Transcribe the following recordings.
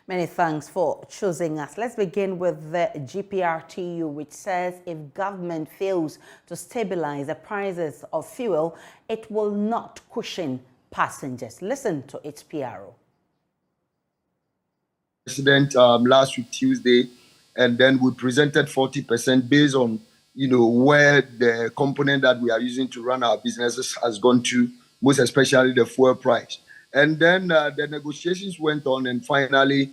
Many thanks for choosing us. Let's begin with the GPRTU, which says if government fails to stabilize the prices of fuel, it will not cushion passengers. Listen to its PRO. President last week Tuesday, and then we presented 40% based on where the component that we are using to run our businesses has gone to, most especially the fuel price. And then the negotiations went on, and finally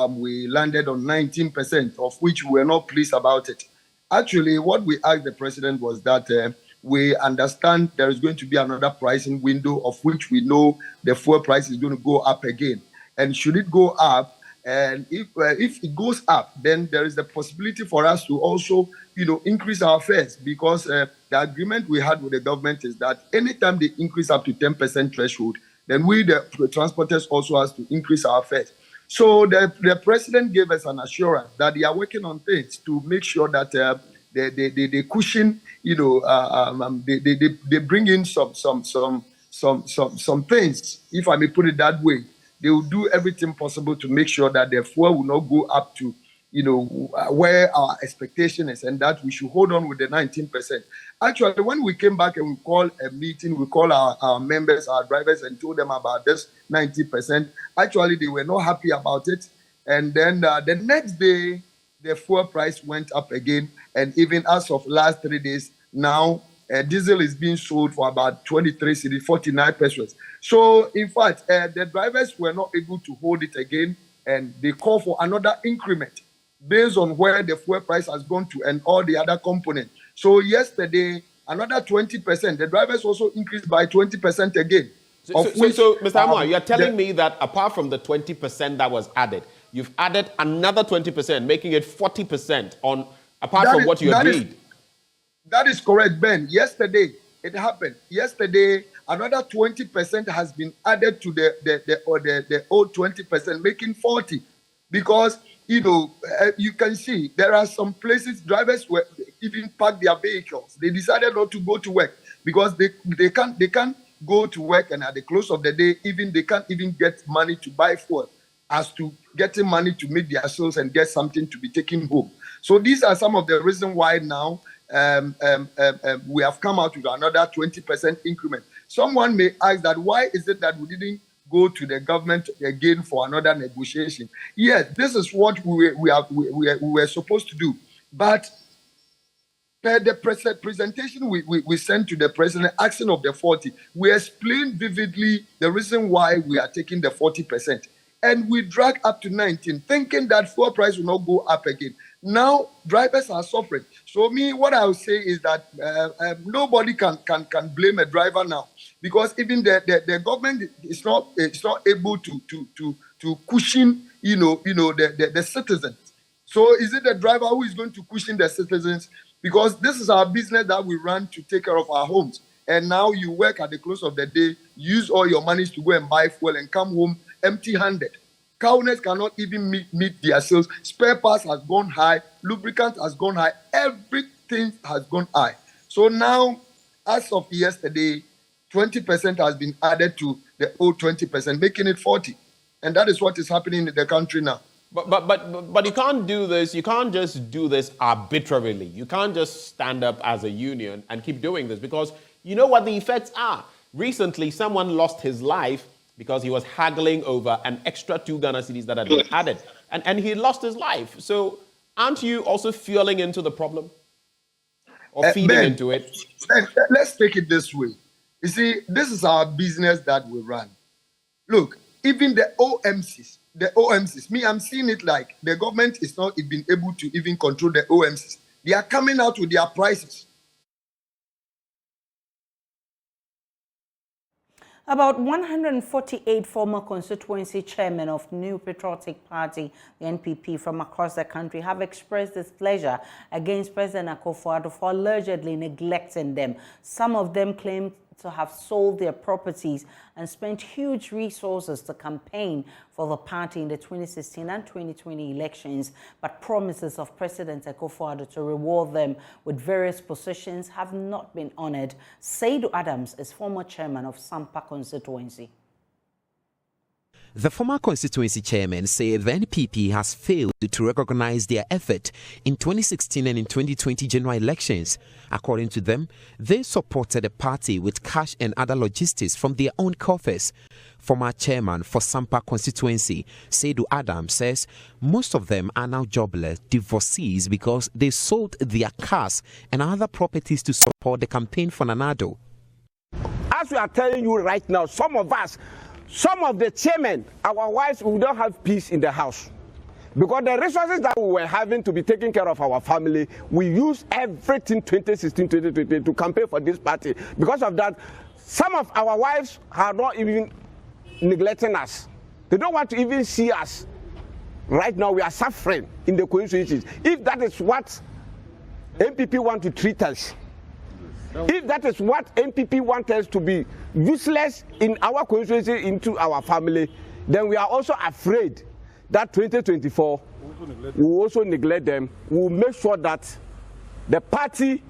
we landed on 19%, of which we were not pleased about it. Actually, what we asked the president was that we understand there is going to be another pricing window of which we know the fuel price is going to go up again. And should it go up, and if it goes up, then there is the possibility for us to also, increase our fares, because the agreement we had with the government is that anytime they increase up to 10% threshold, then we, the transporters, also has to increase our fares. So the president gave us an assurance that they are working on things to make sure that they cushion, they bring in some things, if I may put it that way. They will do everything possible to make sure that the fuel will not go up to, where our expectation is, and that we should hold on with the 19%. Actually, when we came back and we called a meeting, we called our members, our drivers, and told them about this 90%. Actually, they were not happy about it. And then the next day, the fuel price went up again. And even as of last 3 days, now diesel is being sold for about 23 cedis, 49 pesos. So, in fact, the drivers were not able to hold it again, and they call for another increment based on where the fuel price has gone to and all the other components. So, yesterday, another 20%. The drivers also increased by 20% again. So, Mr. Amwa, you're telling me that apart from the 20% that was added, you've added another 20%, making it 40% on apart from what you agreed. That is correct, Ben. Yesterday, it happened. Yesterday, another 20% has been added to the old 20%, making 40. Because, you can see there are some places drivers were even parked their vehicles. They decided not to go to work because they can't go to work, and at the close of the day, they can't even get money to buy fuel, as to getting money to make their sales and get something to be taken home. So these are some of the reasons why now we have come out with another 20% increment. Someone may ask that why is it that we didn't go to the government again for another negotiation? Yes, this is what we were supposed to do. But per the presentation we sent to the president asking of the 40, we explained vividly the reason why we are taking the 40%. And we drag up to 19, thinking that fuel price will not go up again. Now, drivers are suffering. So what I would say is that nobody can blame a driver now, because even the government is not able to cushion the citizens. So is it the driver who is going to cushion the citizens? Because this is our business that we run to take care of our homes. And now you work at the close of the day, use all your monies to go and buy fuel and come home empty-handed. Cowners cannot even meet their sales. Spare parts has gone high. Lubricant has gone high. Everything has gone high. So now, as of yesterday, 20% has been added to the old 20%, making it 40. And that is what is happening in the country now. But you can't do this. You can't just do this arbitrarily. You can't just stand up as a union and keep doing this, because you know what the effects are. Recently, someone lost his life because he was haggling over an extra 2 Ghana cedis that had been added. And he lost his life. So aren't you also fueling into the problem? Or feeding Ben, into it? Ben, let's take it this way. You see, this is our business that we run. Look, even the OMCs, I'm seeing it like the government is not even able to even control the OMCs. They are coming out with their prices. About 148 former constituency chairmen of New Patriotic Party, the NPP, from across the country have expressed displeasure against President Akufo-Addo for allegedly neglecting them. Some of them claim to have sold their properties and spent huge resources to campaign for the party in the 2016 and 2020 elections, but promises of President Akufo-Addo to reward them with various positions have not been honored. Saidu Adams is former chairman of Sampa constituency. The former constituency chairman said the NPP has failed to recognize their effort in 2016 and in 2020 general elections. According to them, they supported the party with cash and other logistics from their own coffers. Former chairman for Sampa constituency, Seidu Adam, says most of them are now jobless, divorcees because they sold their cars and other properties to support the campaign for Nanado. As we are telling you right now, some of the chairmen, our wives, we don't have peace in the house. Because the resources that we were having to be taking care of our family, we used everything 2016, 2020 to campaign for this party. Because of that, some of our wives are not even neglecting us. They don't want to even see us. Right now, we are suffering in the constituencies. If that is what NPP want to treat us, if that is what NPP wants us to be useless in our constituency into our family, then we are also afraid that 2024 we will also neglect them. We will make sure that the party,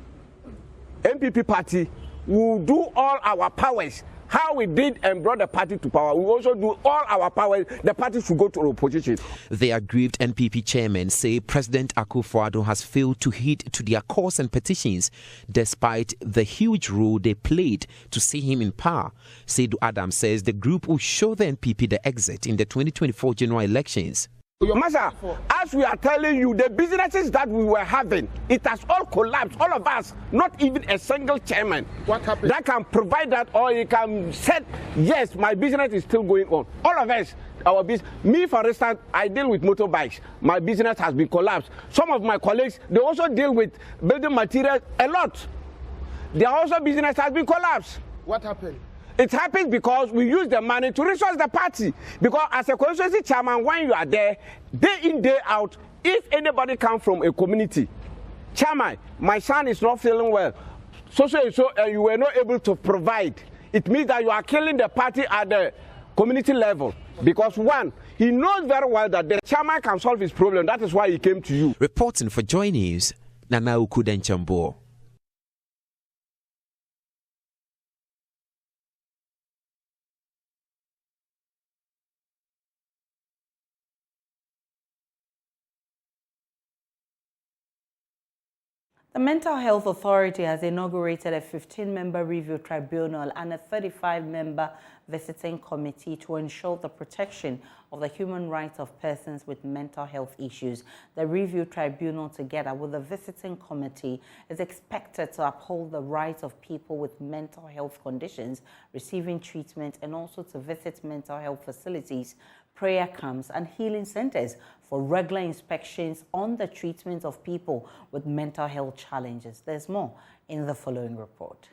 NPP party, will do all our powers. How we did and brought the party to power, we also do all our powers. The party should go to opposition. The aggrieved NPP chairman say President Akufo-Addo has failed to heed to their calls and petitions despite the huge role they played to see him in power. Seidu Adam says the group will show the NPP the exit in the 2024 general elections. Master, as we are telling you, the businesses that we were having, it has all collapsed, all of us, not even a single chairman. What happened? That can provide that, or he can say, yes, my business is still going on. All of us, our business. Me, for instance, I deal with motorbikes. My business has been collapsed. Some of my colleagues, they also deal with building materials a lot. Their also business has been collapsed. What happened? It happens because we use the money to resource the party. Because as a constituency chairman, when you are there, day in, day out, if anybody comes from a community, chairman, my son is not feeling well, so you were not able to provide, it means that you are killing the party at the community level. Because one, he knows very well that the chairman can solve his problem. That is why he came to you. Reporting for JoyNews, Nana Ukudenchambo. The Mental Health Authority has inaugurated a 15-member review tribunal and a 35-member visiting committee to ensure the protection of the human rights of persons with mental health issues. The review tribunal, together with the visiting committee, is expected to uphold the rights of people with mental health conditions receiving treatment and also to visit mental health facilities, prayer camps and healing centers for regular inspections on the treatment of people with mental health challenges. There's more in the following report.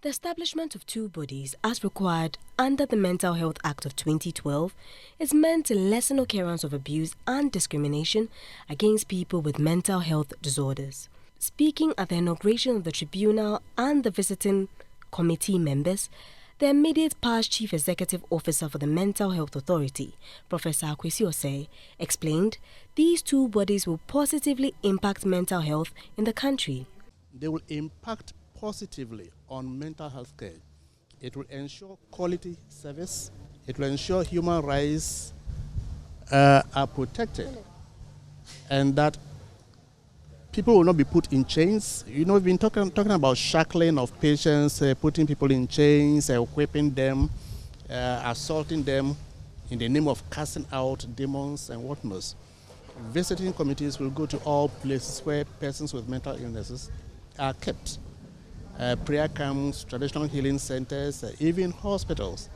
The establishment of two bodies, as required under the Mental Health Act of 2012, is meant to lessen occurrence of abuse and discrimination against people with mental health disorders. Speaking at the inauguration of the tribunal and the visiting committee members, the immediate past Chief Executive Officer for the Mental Health Authority, Professor Akwesi Osei, explained these two bodies will positively impact mental health in the country. They will impact positively on mental health care. It will ensure quality service. It will ensure human rights are protected and that people will not be put in chains. You know, we've been talking about shackling of patients, putting people in chains, whipping them, assaulting them in the name of casting out demons and whatnot. Visiting committees will go to all places where persons with mental illnesses are kept. Prayer camps, traditional healing centers, even hospitals,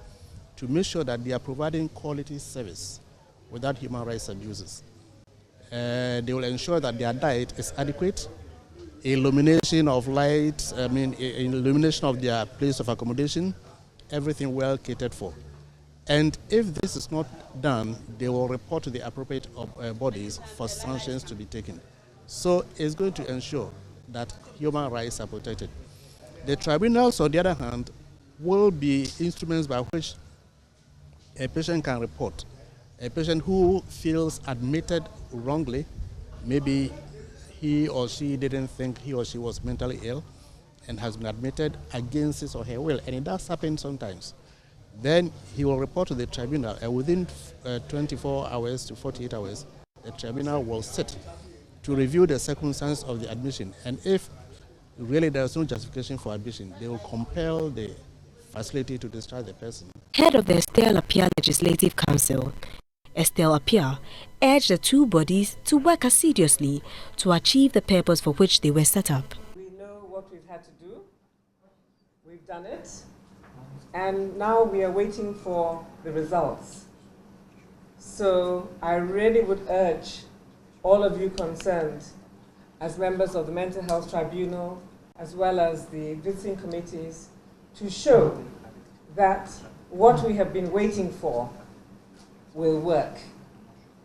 to make sure that they are providing quality service without human rights abuses. They will ensure that their diet is adequate, illumination of light, illumination of their place of accommodation, everything well catered for. And if this is not done, they will report to the appropriate bodies for sanctions to be taken. So it's going to ensure that human rights are protected. The tribunals, on the other hand, will be instruments by which a patient can report. A patient who feels admitted wrongly, maybe he or she didn't think he or she was mentally ill and has been admitted against his or her will, and it does happen sometimes. Then he will report to the tribunal, and within 24 hours to 48 hours, the tribunal will sit to review the circumstances of the admission. And if really there is no justification for admission, they will compel the facility to discharge the person. Head of the Estelle Apia Legislative Council, Estelle Apia, urged the two bodies to work assiduously to achieve the purpose for which they were set up. We know what we've had to do. We've done it. And now we are waiting for the results. So I really would urge all of you concerned, as members of the Mental Health Tribunal, as well as the visiting committees, to show that what we have been waiting for will work.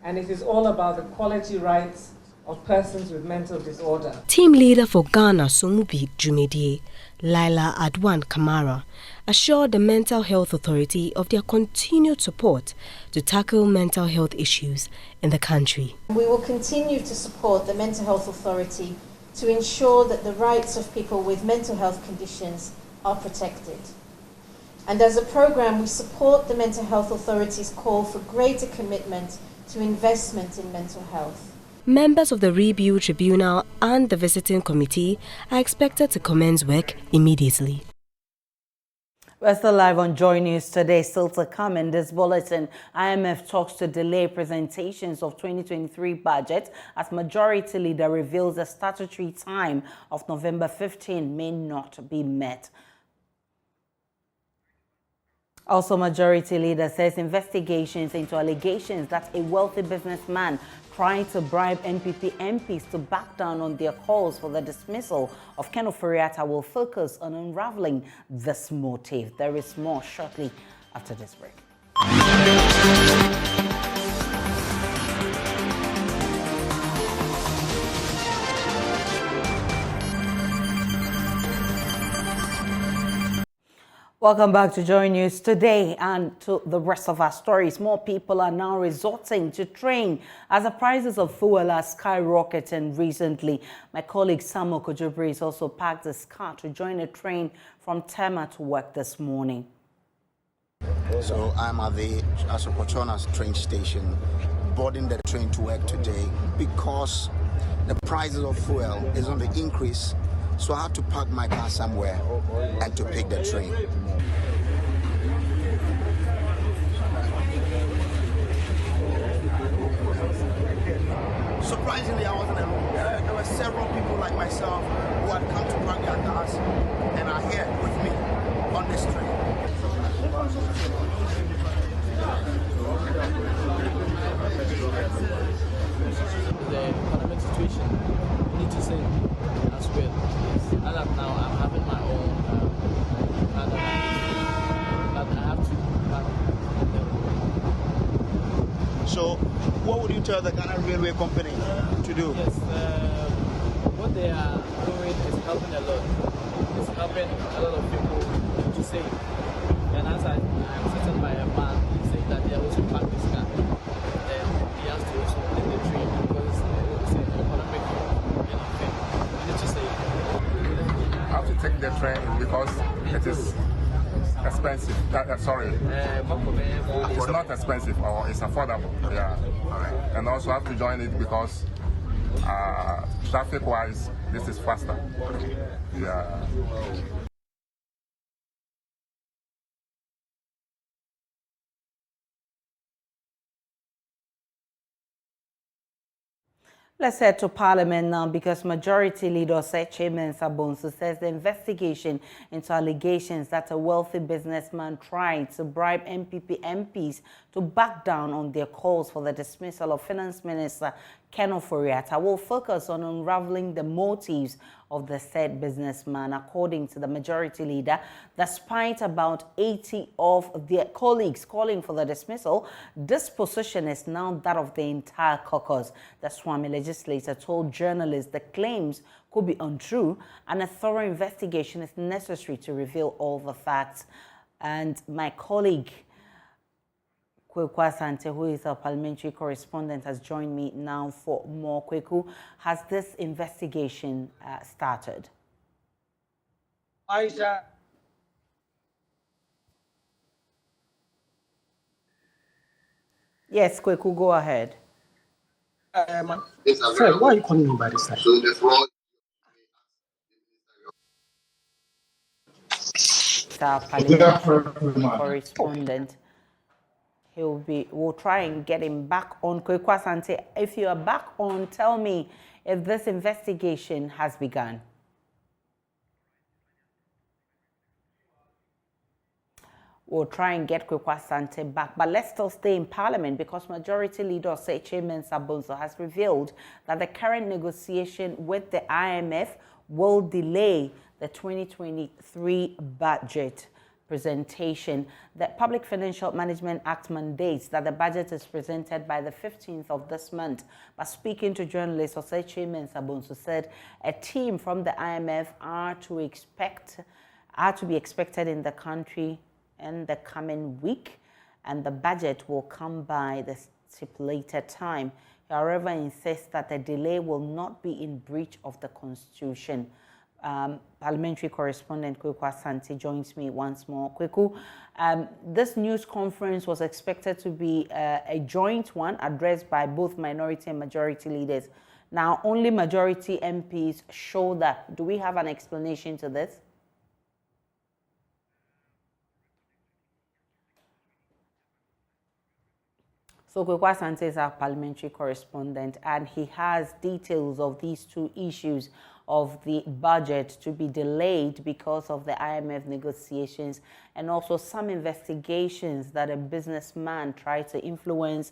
And it is all about the quality rights of persons with mental disorder. Team leader for Ghana Somubi Jumedie, Laila Adwan Kamara, assured the Mental Health Authority of their continued support to tackle mental health issues in the country. We will continue to support the Mental Health Authority to ensure that the rights of people with mental health conditions are protected. And as a program, we support the Mental Health Authority's call for greater commitment to investment in mental health. Members of the Review Tribunal and the Visiting Committee are expected to commence work immediately. We're still live on JoyNews today. Still to come in this bulletin, IMF talks to delay presentations of 2023 budget as Majority Leader reveals the statutory time of November 15 may not be met. Also, Majority Leader says investigations into allegations that a wealthy businessman tried to bribe NPP MPs to back down on their calls for the dismissal of Ken Ofori-Atta will focus on unraveling this motive. There is more shortly after this break. Welcome back to JoyNews today and to the rest of our stories. More people are now resorting to train as the prices of fuel are skyrocketing recently. My colleague Samuel Kojobri has also packed his car to join a train from Tema to work this morning. So I'm at the Asokochonas train station, boarding the train to work today because the prices of fuel is on the increase. So I have to park my car somewhere and to pick the train. Surprisingly, I wasn't alone. There were several people like myself who had come to park their cars and are here with me on this train. The economic situation, we need to say as well. As of now, I'm having my own car that I have to park. So, what would you tell the Ghana Railway Company to do? Yes, what they are doing is helping a lot. It's helping a lot of people to save. And as I'm sitting by a man, he said that they also park this car. Then he has to also take the train because it's an economic thing. We need to save. I have to take the train because it is expensive. Sorry, it's not expensive, or it's affordable. Yeah, and also I have to join it because traffic-wise, this is faster. Yeah. Let's head to Parliament now because Majority Leader Chairman Sabonsu says the investigation into allegations that a wealthy businessman tried to bribe NPP MPs to back down on their calls for the dismissal of Finance Minister Ken Ofori-Atta will focus on unraveling the motives of the said businessman. According to the Majority Leader, despite about 80 of their colleagues calling for the dismissal, this position is now that of the entire caucus. The Swami legislator told journalists the claims could be untrue and a thorough investigation is necessary to reveal all the facts. And my colleague Kweku Asante, who is our parliamentary correspondent, has joined me now for more. Kweku, has this investigation started? Aisha. Yes, Kweku, go ahead. Fred, why are you calling me by this time? So the floor. Our parliamentary correspondent. We'll try and get him back on. Kweku Asante, if you are back on, tell me if this investigation has begun. We'll try and get Kweku Asante back. But let's still stay in Parliament because Majority Leader Chairman Sabonso has revealed that the current negotiation with the IMF will delay the 2023 budget presentation. The Public Financial Management Act mandates that the budget is presented by the 15th of this month. But speaking to journalists, Chairman Sabonso said a team from the IMF are to be expected in the country in the coming week, and the budget will come by the stipulated time. However, insists that the delay will not be in breach of the Constitution. Parliamentary correspondent Kweku Asante joins me once more. Kweku, this news conference was expected to be a joint one addressed by both minority and majority leaders. Now, only majority MPs showed up. Do we have an explanation to this? So Kweku Asante is our parliamentary correspondent, and he has details of these two issues of the budget to be delayed because of the IMF negotiations and also some investigations that a businessman tried to influence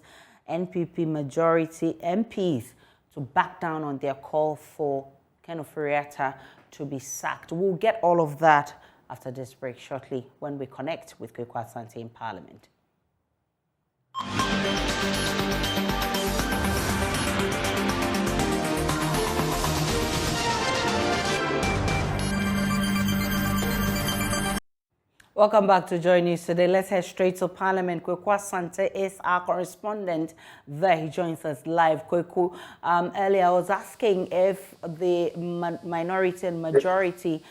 NPP majority MPs to back down on their call for Ken Ofori-Atta to be sacked. We'll get all of that after this break shortly when we connect with Kweku Asante in Parliament. Welcome back to JoyNews today. Let's head straight to Parliament. Kweku Asante is our correspondent there. He joins us live. Kweku, earlier I was asking if the minority and majority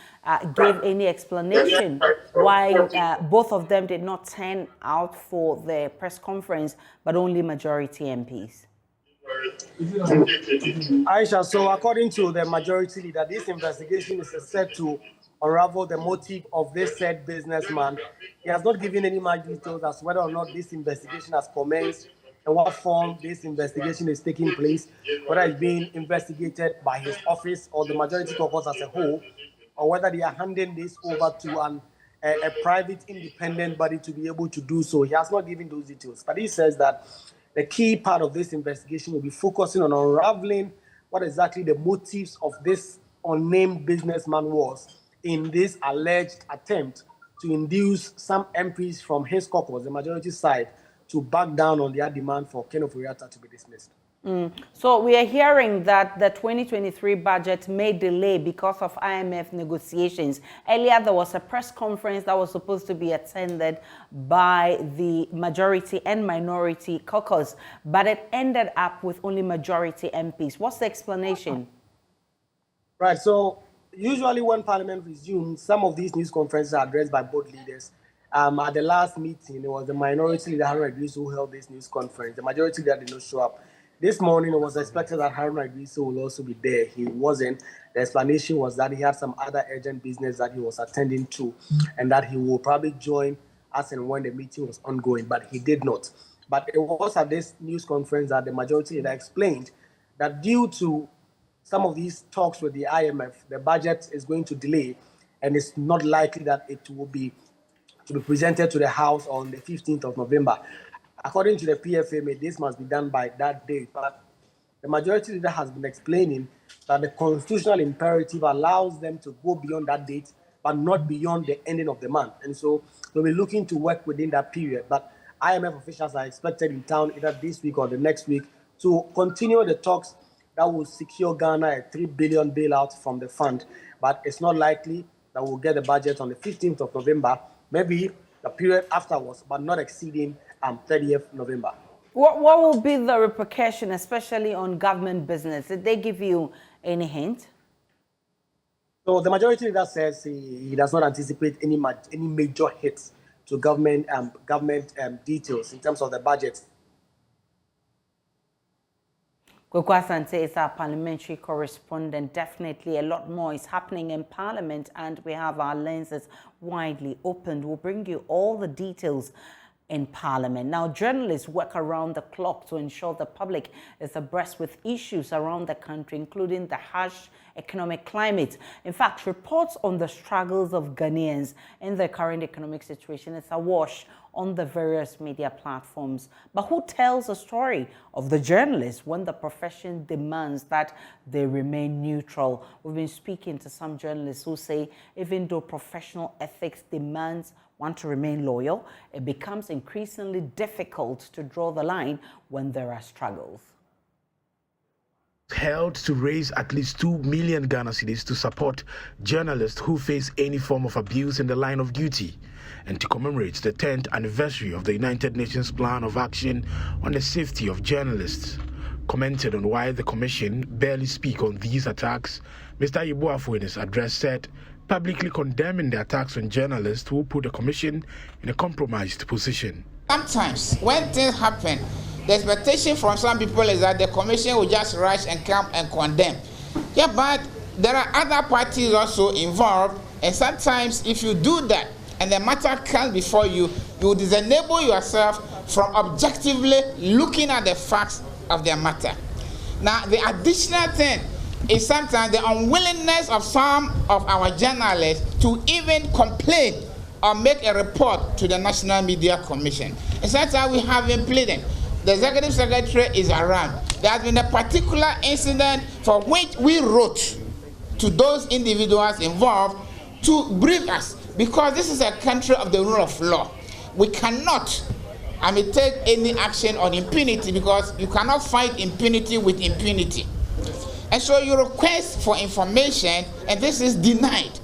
gave any explanation why both of them did not turn out for the press conference, but only majority MPs. Aisha, so according to the majority leader, this investigation is set to unravel the motive of this said businessman. He has not given any more details as to whether or not this investigation has commenced and what form this investigation is taking place, whether it's being investigated by his office or the majority caucus as a whole, or whether they are handing this over to a private independent body to be able to do so. He has not given those details, but he says that the key part of this investigation will be focusing on unraveling what exactly the motives of this unnamed businessman was in this alleged attempt to induce some MPs from his caucus, the majority side, to back down on their demand for Ken Ofori-Atta to be dismissed. So we are hearing that the 2023 budget may delay because of IMF negotiations. Earlier, there was a press conference that was supposed to be attended by the majority and minority caucus, but it ended up with only majority MPs. What's the explanation? Right, so usually when Parliament resumes, some of these news conferences are addressed by both leaders. At the last meeting, it was the minority leader, Haruna Idrisu, who held this news conference. The majority leader did not show up. This morning, it was expected that Haruna Idrisu will also be there. He wasn't. The explanation was that he had some other urgent business that he was attending to, and that he will probably join us and when the meeting was ongoing, but he did not. But it was at this news conference that the majority leader explained that due to some of these talks with the IMF, the budget is going to delay, and it's not likely that it will be to be presented to the House on the 15th of November. According to the PFMA, this must be done by that date. But the majority leader has been explaining that the constitutional imperative allows them to go beyond that date, but not beyond the ending of the month. And so they'll be looking to work within that period. But IMF officials are expected in town either this week or the next week to continue the talks that will secure Ghana a $3 billion bailout from the fund. But it's not likely that we'll get the budget on the 15th of November, maybe the period afterwards, but not exceeding 30th November. What will be the repercussion, especially on government business? Did they give you any hint? So the majority leader says he does not anticipate any major hits to government details in terms of the budget. Kwekwa Asante is our parliamentary correspondent. Definitely a lot more is happening in Parliament, and we have our lenses widely opened. We'll bring you all the details in Parliament. Now, journalists work around the clock to ensure the public is abreast with issues around the country, including the harsh economic climate. In fact, reports on the struggles of Ghanaians in the current economic situation is awash on the various media platforms. But who tells the story of the journalists when the profession demands that they remain neutral? We've been speaking to some journalists who say even though professional ethics demands one to remain loyal, it becomes increasingly difficult to draw the line when there are struggles. Held to raise at least 2 million Ghana cedis to support journalists who face any form of abuse in the line of duty, and to commemorate the 10th anniversary of the United Nations Plan of Action on the Safety of Journalists. Commented on why the Commission barely speak on these attacks, Mr. Ibrahim in his address said, publicly condemning the attacks on journalists who put the Commission in a compromised position. Sometimes when things happen, the expectation from some people is that the Commission will just rush and come and condemn. Yeah, but there are other parties also involved, and sometimes if you do that and the matter comes before you, you disable yourself from objectively looking at the facts of the matter. Now, the additional thing is sometimes the unwillingness of some of our journalists to even complain or make a report to the National Media Commission. And sometimes we have been pleading. The Executive Secretary is around. There has been a particular incident for which we wrote to those individuals involved to brief us, because this is a country of the rule of law. We cannot, take any action on impunity, because you cannot fight impunity with impunity. And so you request for information, and this is denied.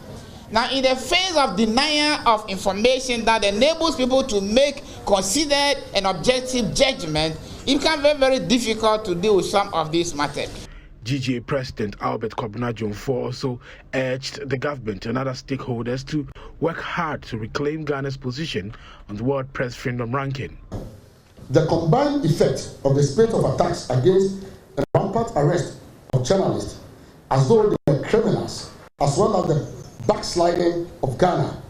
Now, in the face of denial of information that enables people to make considered and objective judgment, it becomes very, very difficult to deal with some of these matters. GGA President Albert Kobna Jomfo also urged the government and other stakeholders to work hard to reclaim Ghana's position on the World Press Freedom Ranking. The combined effect of the spate of attacks against and rampant arrest of journalists as though they were criminals, as well as the backsliding of Ghana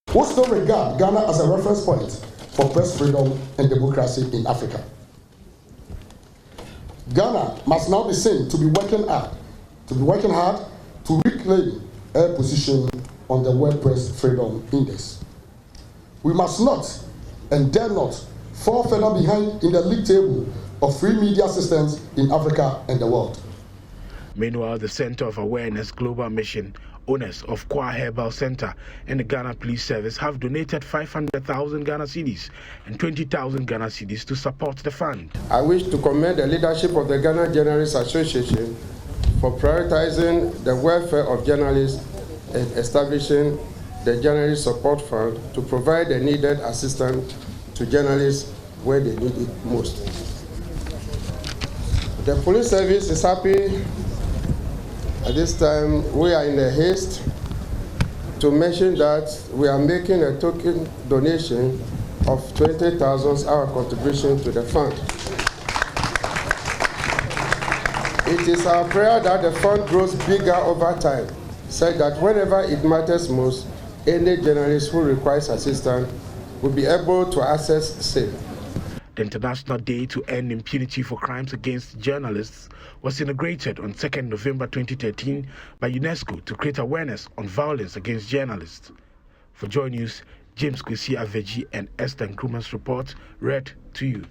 who still regard Ghana as a reference point for press freedom and democracy in Africa. Ghana must now be seen to be working hard to reclaim a position on the World Press Freedom Index. We must not and dare not fall further behind in the league table of free media systems in Africa and the world. Meanwhile, the Center of Awareness Global Mission, owners of Kwa Herbal Center and the Ghana Police Service have donated 500,000 Ghana cedis and 20,000 Ghana cedis to support the fund. I wish to commend the leadership of the Ghana Journalists Association for prioritizing the welfare of journalists and establishing the Journalist Support Fund to provide the needed assistance to journalists where they need it most. The police service is happy. At this time, we are in a haste to mention that we are making a token donation of 20,000, our contribution to the fund. It is our prayer that the fund grows bigger over time, so that whenever it matters most, any journalist who requires assistance will be able to access SAFE. The International Day to End Impunity for Crimes Against Journalists was inaugurated on 2nd November 2013 by UNESCO to create awareness on violence against journalists. For JoyNews, James Kwesi Aveji and Esther Nkrumah's report read to you.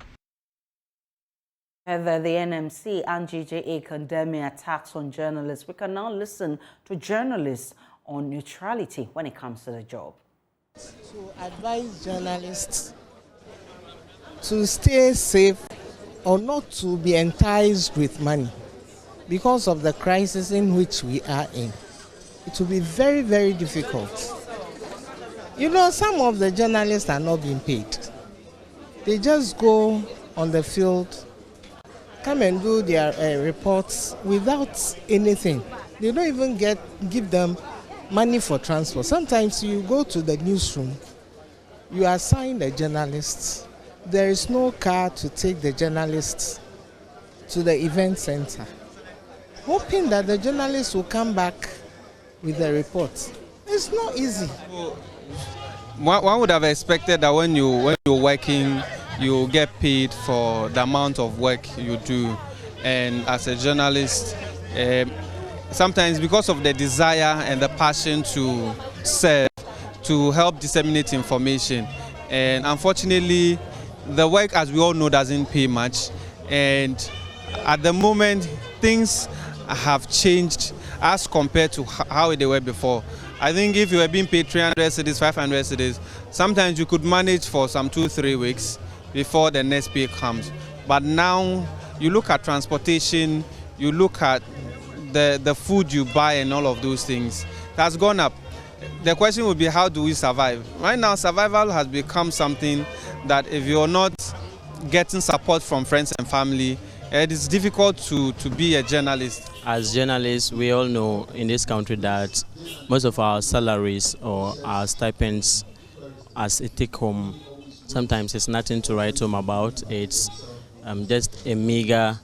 Whether the NMC and GJA condemning attacks on journalists, we can now listen to journalists on neutrality when it comes to the job. To advise journalists to stay safe or not to be enticed with money because of the crisis in which we are in. It will be very, very difficult. You know, some of the journalists are not being paid. They just go on the field, come and do their reports without anything. They don't even give them money for transport. Sometimes you go to the newsroom, you assign a journalist. There is no car to take the journalists to the event center, hoping that the journalists will come back with the report. It's not easy. One would have expected that when you're working, you get paid for the amount of work you do. And as a journalist, sometimes because of the desire and the passion to serve, to help disseminate information. And unfortunately, the work, as we all know, doesn't pay much. And at the moment, things have changed as compared to how they were before. I think if you were being paid 300 cedis, 500 cedis, sometimes you could manage for some 2-3 weeks before the next pay comes. But now, you look at transportation, you look at the food you buy and all of those things, it has gone up. The question would be, how do we survive? Right now, survival has become something that if you're not getting support from friends and family, it is difficult to be a journalist. As journalists, we all know in this country that most of our salaries or our stipends as a take-home, sometimes it's nothing to write home about. It's just a meager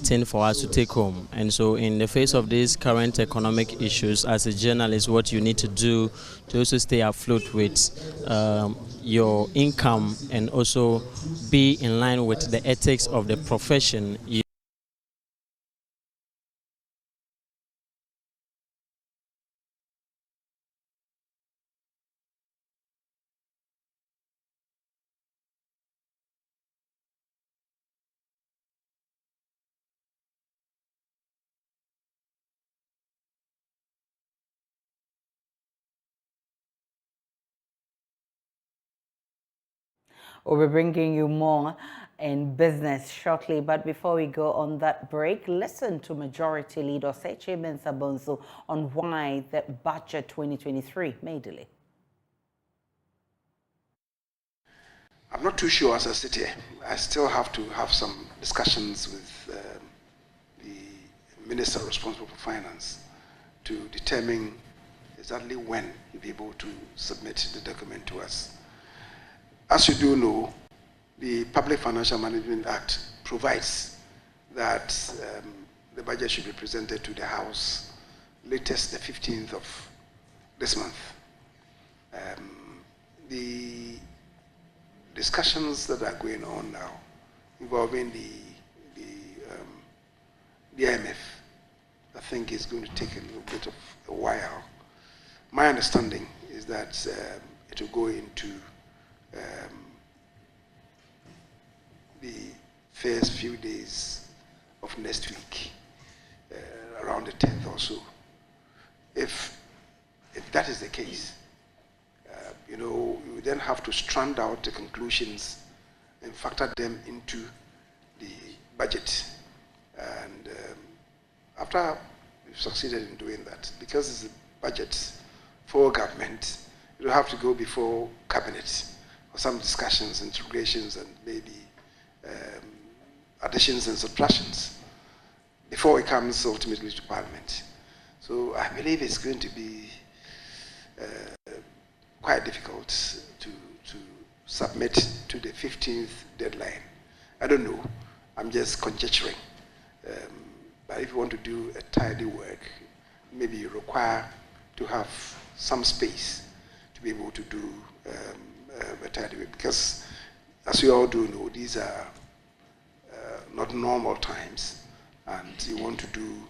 thing for us to take home. And so in the face of these current economic issues, as a journalist, what you need to do to also stay afloat with your income and also be in line with the ethics of the profession. We'll be bringing you more in business shortly. But before we go on that break, listen to Majority Leader Seche Mensah-Bonsu on why the budget 2023 may delay. I'm not too sure as I sit here. I still have to have some discussions with the minister responsible for finance to determine exactly when he'll be able to submit the document to us. As you do know, the Public Financial Management Act provides that the budget should be presented to the House latest the 15th of this month. The discussions that are going on now involving the IMF, I think is going to take a little bit of a while. My understanding is that it will go into the first few days of next week, around the 10th or so. If that is the case, you then have to strand out the conclusions and factor them into the budget. And after we've succeeded in doing that, because it's a budget for government, it will have to go before cabinet for some discussions, integrations, and maybe additions and subtractions before it comes ultimately to Parliament. So I believe it's going to be quite difficult to submit to the 15th deadline. I don't know. I'm just conjecturing. But if you want to do a tidy work, maybe you require to have some space to be able to do a tidy work. Because as you all do know, these are not normal times, and you want to do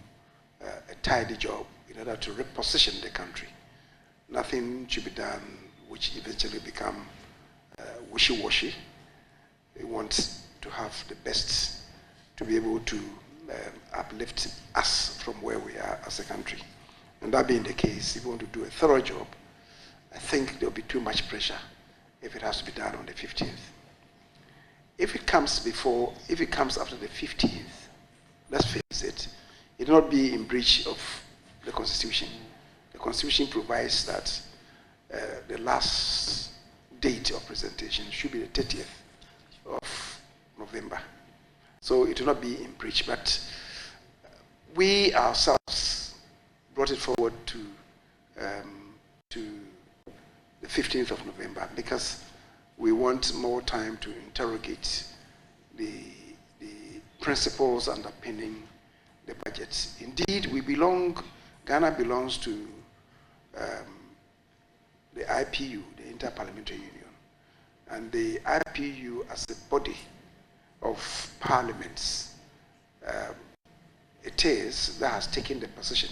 a tidy job in order to reposition the country. Nothing should be done which eventually become wishy-washy. We want to have the best to be able to uplift us from where we are as a country. And that being the case, if you want to do a thorough job, I think there'll be too much pressure if it has to be done on the 15th. If it comes after the 15th, let's face it, it will not be in breach of the Constitution. The Constitution provides that the last date of presentation should be the 30th of November. So it will not be in breach, but we ourselves brought it forward to the 15th of November, because we want more time to interrogate the principles underpinning the budget. Indeed, Ghana belongs to the IPU, the Inter-Parliamentary Union. And the IPU as a body of parliaments, it is that has taken the position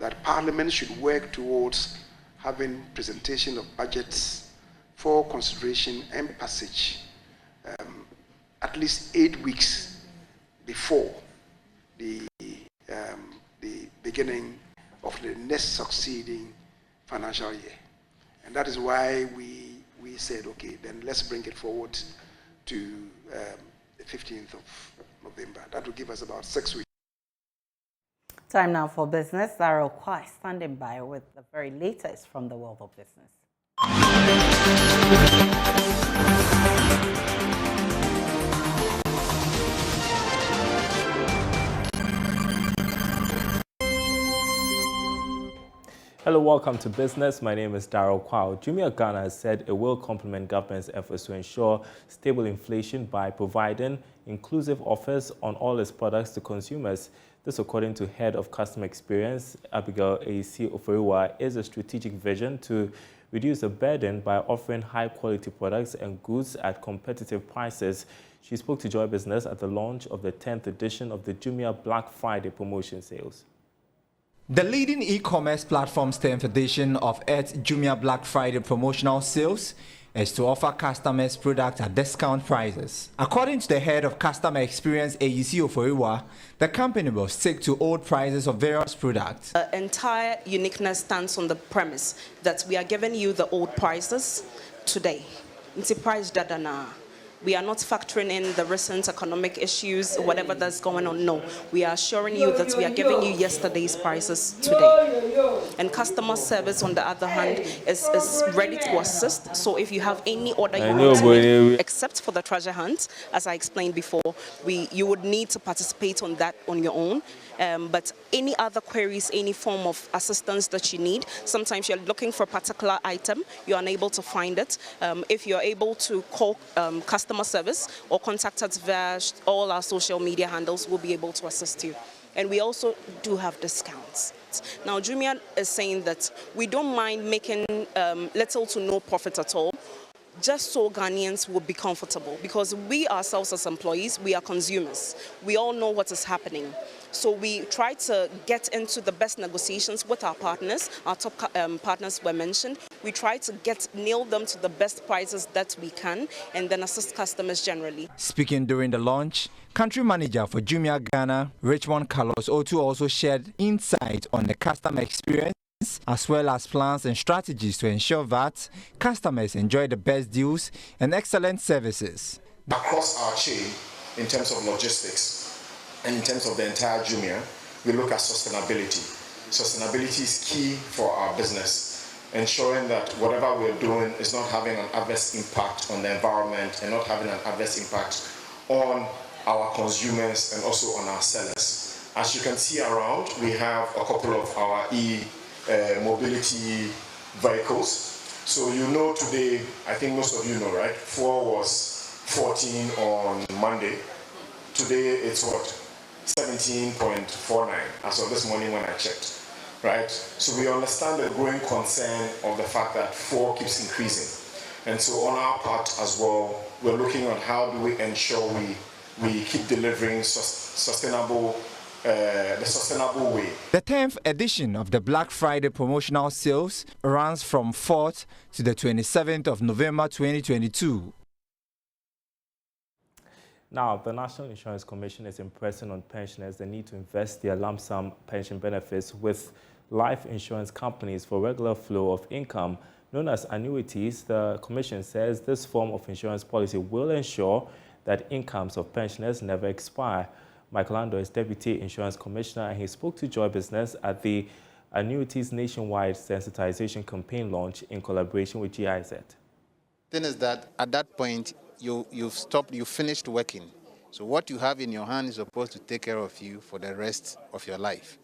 that Parliament should work towards having presentation of budgets for consideration and passage at least 8 weeks before the beginning of the next succeeding financial year. And that is why we said, okay, then let's bring it forward to the 15th of November. That will give us about 6 weeks. Time now for business. Daryl Kwai standing by with the very latest from the world of business. Hello, welcome to Business. My name is Daryl Kwao. Jumia Ghana has said it will complement government's efforts to ensure stable inflation by providing inclusive offers on all its products to consumers. This, according to Head of Customer Experience, Abigail A.C. Oforiwa, is a strategic vision to reduce the burden by offering high-quality products and goods at competitive prices. She spoke to Joy Business at the launch of the 10th edition of the Jumia Black Friday promotion sales. The leading e-commerce platform's 10th edition of its Jumia Black Friday promotional sales is to offer customers products at discount prices. According to the Head of Customer Experience, AEC Oforiwa, the company will stick to old prices of various products. The entire uniqueness stands on the premise that we are giving you the old prices today. It's a price dadana. We are not factoring in the recent economic issues, whatever that's going on. No, we are assuring you that we are giving you yesterday's prices today. And customer service, on the other hand, is ready to assist. So if you have any order you want to make, except for the treasure hunt, as I explained before, you would need to participate on that on your own. But any other queries, any form of assistance that you need, sometimes you're looking for a particular item, you're unable to find it. If you're able to call customer service or contact us via all our social media handles, we'll be able to assist you. And we also do have discounts. Now, Jumia is saying that we don't mind making little to no profit at all, just so Ghanaians will be comfortable, because we ourselves as employees, we are consumers. We all know what is happening. So we try to get into the best negotiations with our partners. Our top partners were mentioned. We try to nail them to the best prices that we can and then assist customers generally. Speaking during the launch, country manager for Jumia Ghana, Richmond Carlos Otu, also shared insight on the customer experience as well as plans and strategies to ensure that customers enjoy the best deals and excellent services. Across our chain, in terms of logistics and in terms of the entire Jumia, we look at sustainability. Sustainability is key for our business, ensuring that whatever we're doing is not having an adverse impact on the environment and not having an adverse impact on our consumers and also on our sellers. As you can see around, we have a couple of our mobility vehicles. So you know today, I think most of you know, right? Fuel was 14 on Monday. Today it's what? 17.49 as of this morning when I checked, right? So we understand the growing concern of the fact that fuel keeps increasing. And so on our part as well, we're looking on how do we ensure we keep delivering the sustainable way. The 10th edition of the Black Friday promotional sales runs from 4th to the 27th of November 2022. Now, the National Insurance Commission is impressing on pensioners the need to invest their lump sum pension benefits with life insurance companies for regular flow of income. Known as annuities, the Commission says this form of insurance policy will ensure that incomes of pensioners never expire. Michael Ando is Deputy Insurance Commissioner, and he spoke to Joy Business at the Annuities Nationwide Sensitization Campaign launch in collaboration with GIZ. The thing is that at that point, you've stopped, you finished working. So what you have in your hand is supposed to take care of you for the rest of your life.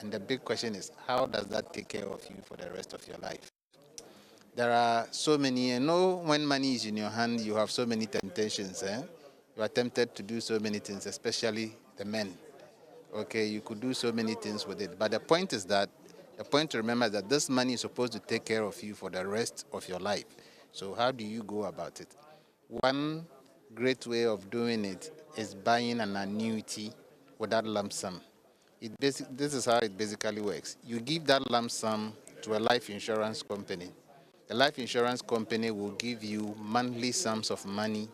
And the big question is, how does that take care of you for the rest of your life? there are so many, when money is in your hand, you have so many temptations. You are tempted to do so many things, especially the men. Okay, you could do so many things with it. But the point to remember is that this money is supposed to take care of you for the rest of your life. So how do you go about it? One great way of doing it is buying an annuity with that lump sum. This is how it basically works. You give that lump sum to a life insurance company. The life insurance company will give you monthly sums of money,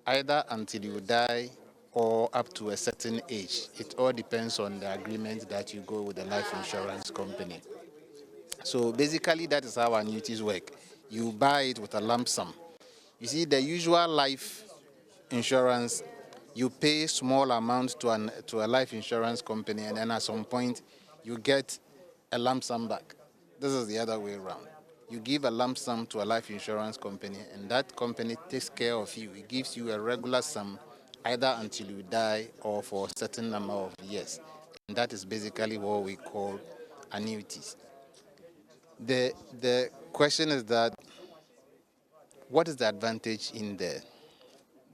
either until you die or up to a certain age. It all depends on the agreement that you go with the life insurance company. So basically, that is how annuities work. You buy it with a lump sum. You see, the usual life insurance, you pay small amount to a life insurance company, and then at some point, you get a lump sum back. This is the other way around. You give a lump sum to a life insurance company, and that company takes care of you. It gives you a regular sum, either until you die or for a certain number of years. And that is basically what we call annuities. The question is that, what is the advantage in there?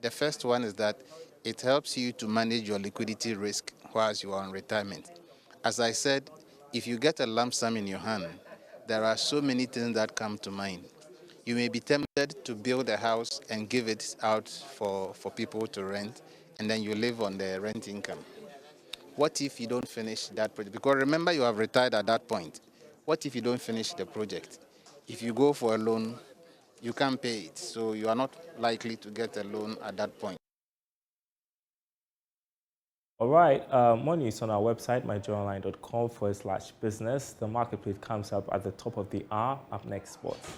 The first one is that it helps you to manage your liquidity risk whilst you are on retirement. As I said, if you get a lump sum in your hand, there are so many things that come to mind. You may be tempted to build a house and give it out for people to rent, and then you live on the rent income. What if you don't finish that project? Because remember, you have retired at that point. What if you don't finish the project? If you go for a loan, you can't pay it, so you are not likely to get a loan at that point. All right, more news on our website, myjoyonline.com/business. The marketplace comes up at the top of the hour. Up next, sports.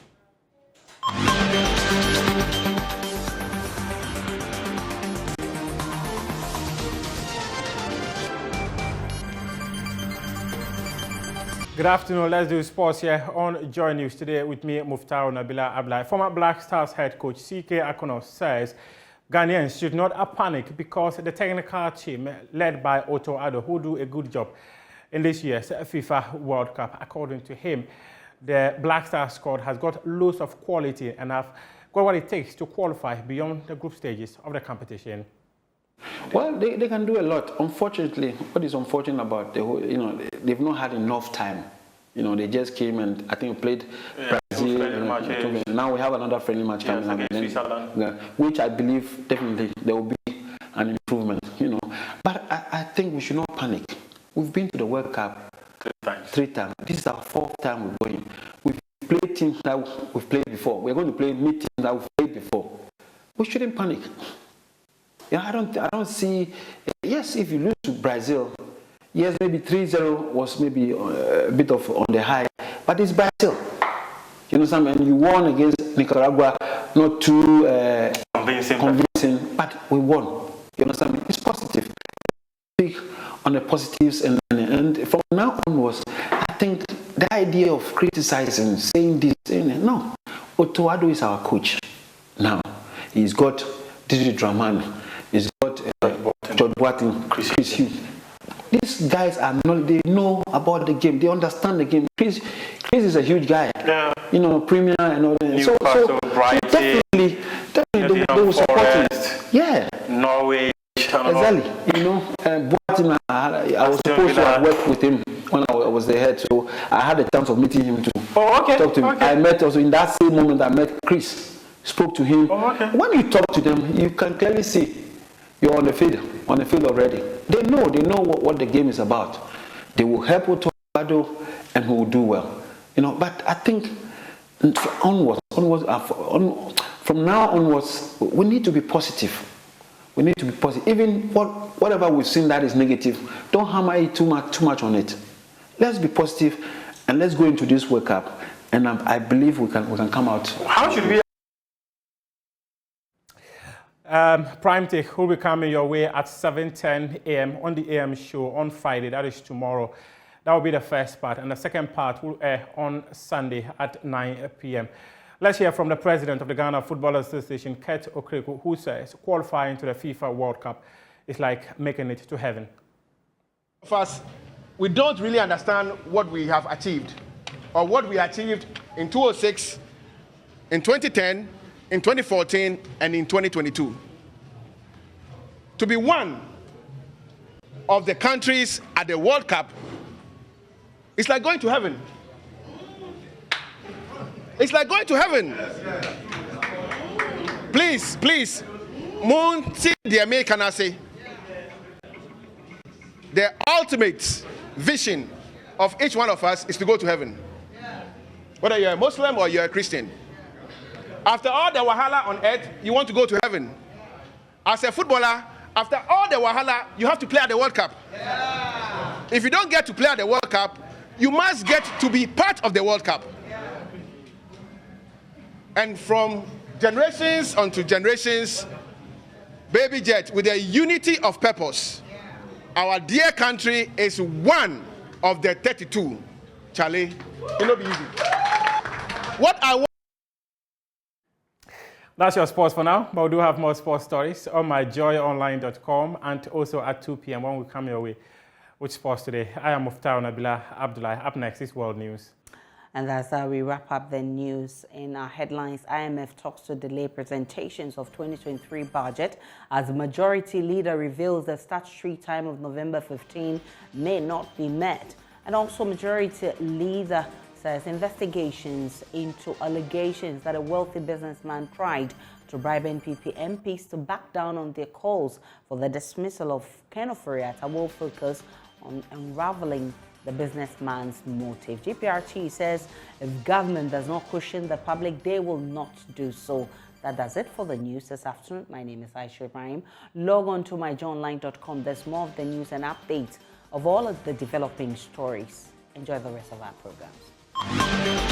Good afternoon. Let's do sports here on Joy News. Today with me, Muftaro Nabila Ablai. Former Black Stars head coach CK Akono says Ghanaians should not panic because the technical team led by Otto Addo, who do a good job in this year's FIFA World Cup. According to him, the Black Stars squad has got loads of quality and have got what it takes to qualify beyond the group stages of the competition. Well, they can do a lot. Unfortunately, what is unfortunate about the whole, they've not had enough time. They just came and I think played Brazil. Now we have another friendly match coming up, which I believe definitely there will be an improvement. But I think we should not panic. We've been to the World Cup three times. This is our fourth time we're going. We've played teams that we've played before. We're going to play teams that we've played before. We shouldn't panic. I don't see. Yes, if you lose to Brazil, yes, maybe 3-0 was maybe a bit of on the high, but it's Brazil. You know something? And you won against Nicaragua, not too convincing, but we won. You know something? It's positive. Speak on the positives, and from now onwards, I think the idea of criticizing, saying this, no. Otto Addo is our coach. Now he's got Didi Dramani. He's got George Boateng, Chris Hughes. These guys they know about the game. They understand the game. Chris is a huge guy. Yeah. Premier and all that. So definitely they will support him. Yeah. Norway. Exactly. Boateng, I was supposed to have worked with him when I was the head, so I had the chance of meeting him to talk to him. Okay. I met also in that same moment. I met Chris. Spoke to him. When you talk to them, you can clearly see you're on the field already. They know what the game is about. They will help Otto Addo and who will do well. But I think from now onwards, we need to be positive. We need to be positive. Even whatever we've seen that is negative, don't hammer it too much on it. Let's be positive and let's go into this World Cup. And I believe we can come out. How should we? Prime Take will be coming your way at 7:10 a.m. on the AM show on Friday. That is tomorrow. That will be the first part. And the second part will air on Sunday at 9 p.m. Let's hear from the president of the Ghana Football Association, Kurt Okreku, who says qualifying to the FIFA World Cup is like making it to heaven. First, we don't really understand what we have achieved or what we achieved in 2006 in 2010, in 2014, and in 2022. To be one of the countries at the World Cup, it's like going to heaven. It's like going to heaven. Please, please, Monty the American say, the ultimate vision of each one of us is to go to heaven. Whether you're a Muslim or you're a Christian. After all the wahala on earth, you want to go to heaven. As a footballer, after all the wahala, you have to play at the World Cup. If you don't get to play at the World Cup, you must get to be part of the World Cup. And from generations onto generations, Baby Jet, with a unity of purpose, our dear country is one of the 32. Charlie, it'll be easy. What I want. That's your sports for now, but we do have more sports stories on my joyonline.com and also at 2 p.m. when we come your way with sports today. I am Muftar Nabila Abdullah. Up next is World News. And that's how we wrap up the news. In our headlines, IMF talks to delay presentations of 2023 budget as majority leader reveals the statutory time of November 15 may not be met. And also majority leader says investigations into allegations that a wealthy businessman tried to bribe NPP MPs to back down on their calls for the dismissal of Ken Ofori-Atta will focus on unraveling the businessman's motive. GPRT says if government does not cushion the public, they will not do so. That does it for the news this afternoon. My name is Aisha Ibrahim. Log on to myjoyonline.com. There's more of the news and updates of all of the developing stories. Enjoy the rest of our programs.